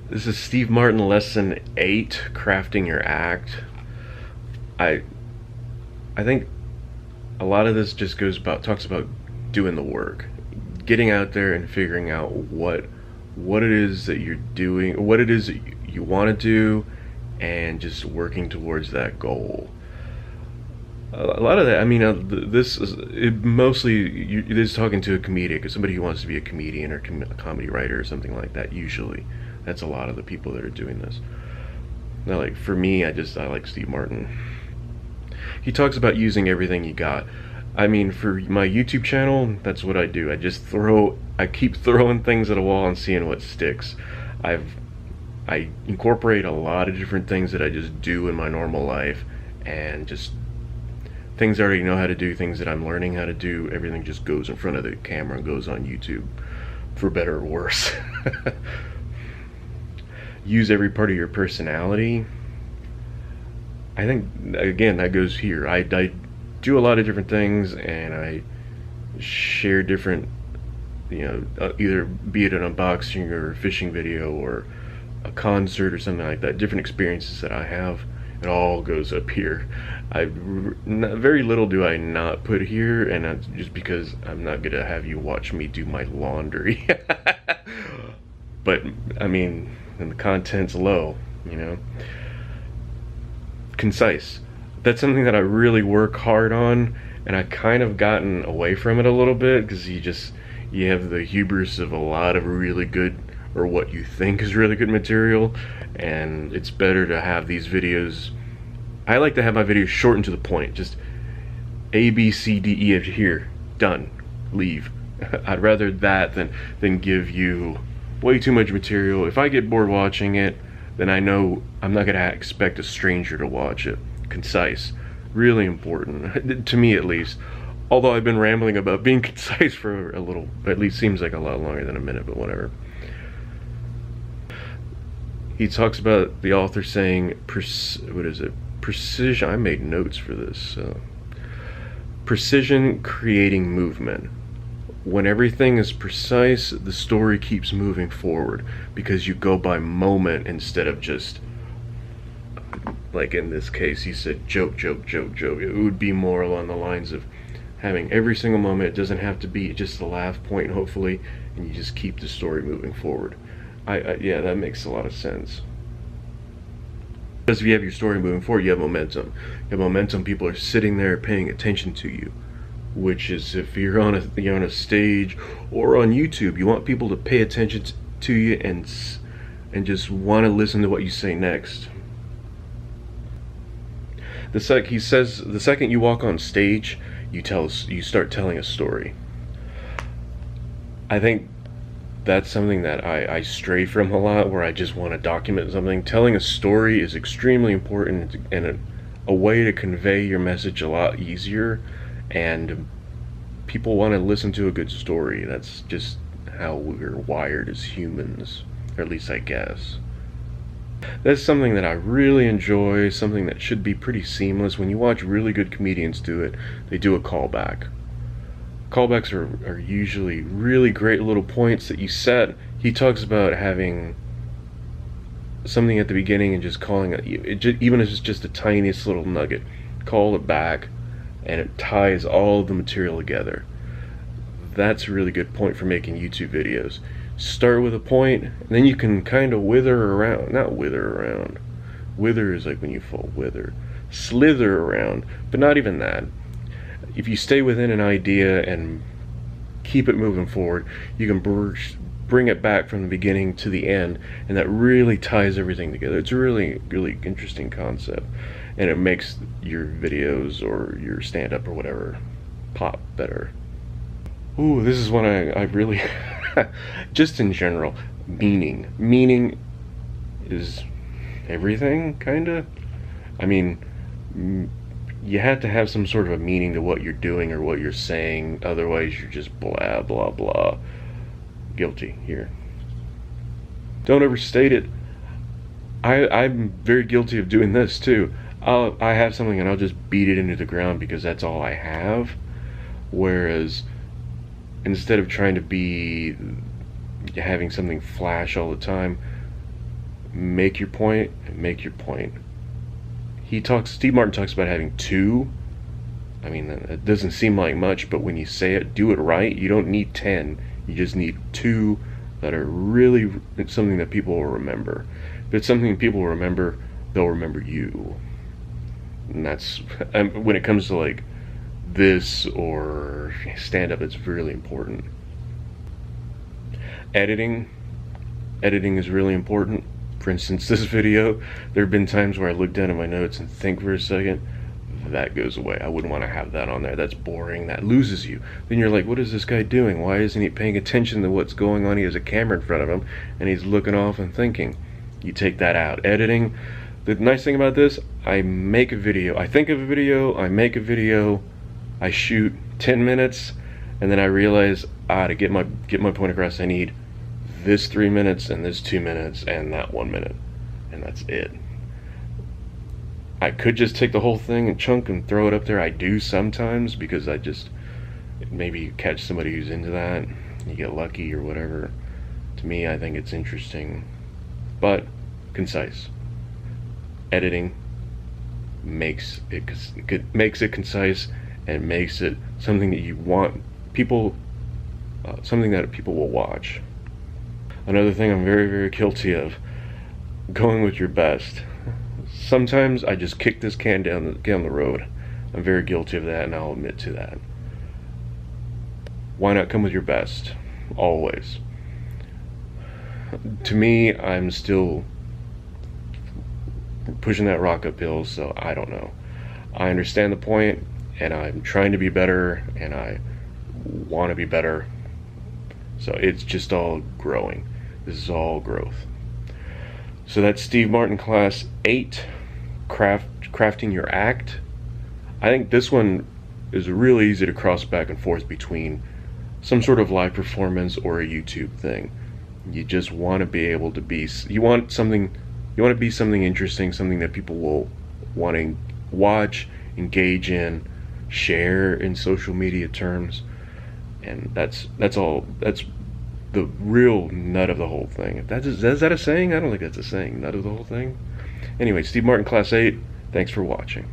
This is Steve Martin lesson 8, crafting your act. I I think a lot of this just talks about doing the work. Getting out there and figuring out what it is that you're doing, what it is that you want to do, and just working towards that goal. A lot of that, I mean, this is this is talking to a comedic, somebody who wants to be a comedian or a comedy writer or something like that. Usually, that's a lot of the people that are doing this. Now, like for me, I like Steve Martin. He talks about using everything you got. I mean, for my YouTube channel, that's what I do. I keep throwing things at a wall and seeing what sticks. I incorporate a lot of different things that I just do in my normal life, and just things I already know how to do, things that I'm learning how to do. Everything just goes in front of the camera and goes on YouTube, for better or worse. Use every part of your personality. I think, again, that goes here. I do a lot of different things, and I share different, either be it an unboxing or a fishing video or a concert or something like that, different experiences that I have. It all goes up here. Very little do I not put here, and that's just because I'm not gonna have you watch me do my laundry. But I mean, and the content's low, concise. That's something that I really work hard on, and I kind of gotten away from it a little bit because you have the hubris of a lot of really good, or what you think is really good material, and it's better to have these videos. I like to have my videos short and to the point, just A, B, C, D, E, F, here, done, leave. I'd rather that than give you way too much material. If I get bored watching it, then I know I'm not gonna expect a stranger to watch it. Concise, really important, to me at least. Although I've been rambling about being concise for a little, at least seems like a lot longer than a minute, but whatever. He talks about the author saying, what is it? Precision. I made notes for this. Precision creating movement. When everything is precise, the story keeps moving forward because you go by moment instead of just, like in this case, he said joke, joke, joke, joke. It would be more along the lines of having every single moment. It doesn't have to be just the laugh point, hopefully, and you just keep the story moving forward. Yeah, that makes a lot of sense. Because if you have your story moving forward, you have momentum. You have momentum, people are sitting there paying attention to you. Which is, if you're on a stage or on YouTube, you want people to pay attention to you and just want to listen to what you say next. He says the second you walk on stage, you start telling a story. I think that's something that I stray from a lot, where I just want to document something. Telling a story is extremely important, and a way to convey your message a lot easier, and people want to listen to a good story. That's just how we're wired as humans, or at least I guess. That's something that I really enjoy, something that should be pretty seamless. When you watch really good comedians do it, they do a callback. Callbacks are usually really great little points that you set. He talks about having something at the beginning and just calling it, even if it's just the tiniest little nugget, call it back, and it ties all of the material together. That's a really good point for making YouTube videos. Start with a point, and then you can kind of wither around. Not wither around. Wither is like when you fall wither. Slither around, but not even that. If you stay within an idea and keep it moving forward, you can bring it back from the beginning to the end, and that really ties everything together. It's a really, really interesting concept, and it makes your videos or your stand-up or whatever pop better. Ooh, this is one I really, just in general, meaning. Meaning is everything, kinda. I mean, you have to have some sort of a meaning to what you're doing or what you're saying, otherwise you're just blah blah blah. Guilty here. Don't overstate it. I'm very guilty of doing this too. I have something and I'll just beat it into the ground because that's all I have, whereas instead of trying to be having something flash all the time, Make your point and make your point. Steve Martin talks about having two. I mean, it doesn't seem like much, but when you say it, do it right. You don't need 10. You just need two that are really something that people will remember. If it's something people will remember, they'll remember you. And that's, when it comes to like this or stand-up, it's really important. Editing is really important. For instance, this video, there have been times where I look down at my notes and think for a second. That goes away. I wouldn't want to have that on there. That's boring. That loses you. Then you're like, what is this guy doing? Why isn't he paying attention to what's going on? He has a camera in front of him and he's looking off and thinking. You take that out. Editing. The nice thing about this, I make a video. I think of a video, I make a video, I shoot 10 minutes, and then I realize, to get my point across, I need this 3 minutes and this 2 minutes and that 1 minute. And that's it. I could just take the whole thing and chunk and throw it up there. I do sometimes because I just, maybe you catch somebody who's into that, you get lucky or whatever. To me, I think it's interesting, but concise. Editing makes it concise and makes it something that you want people, something that people will watch. Another thing I'm very, very guilty of, going with your best. Sometimes I just kick this can down the road. I'm very guilty of that, and I'll admit to that. Why not come with your best? Always. To me, I'm still pushing that rock uphill, so I don't know. I understand the point, and I'm trying to be better, and I want to be better. So it's just all growing. This is all growth. So that's Steve Martin Class 8, Crafting Your Act. I think this one is really easy to cross back and forth between some sort of live performance or a YouTube thing. You just want to be able to be, you want to be something interesting, something that people will want to watch, engage in, share in social media terms. And that's the real nut of the whole thing. Is that a saying? I don't think that's a saying. Nut of the whole thing. Anyway, Steve Martin Class 8. Thanks for watching.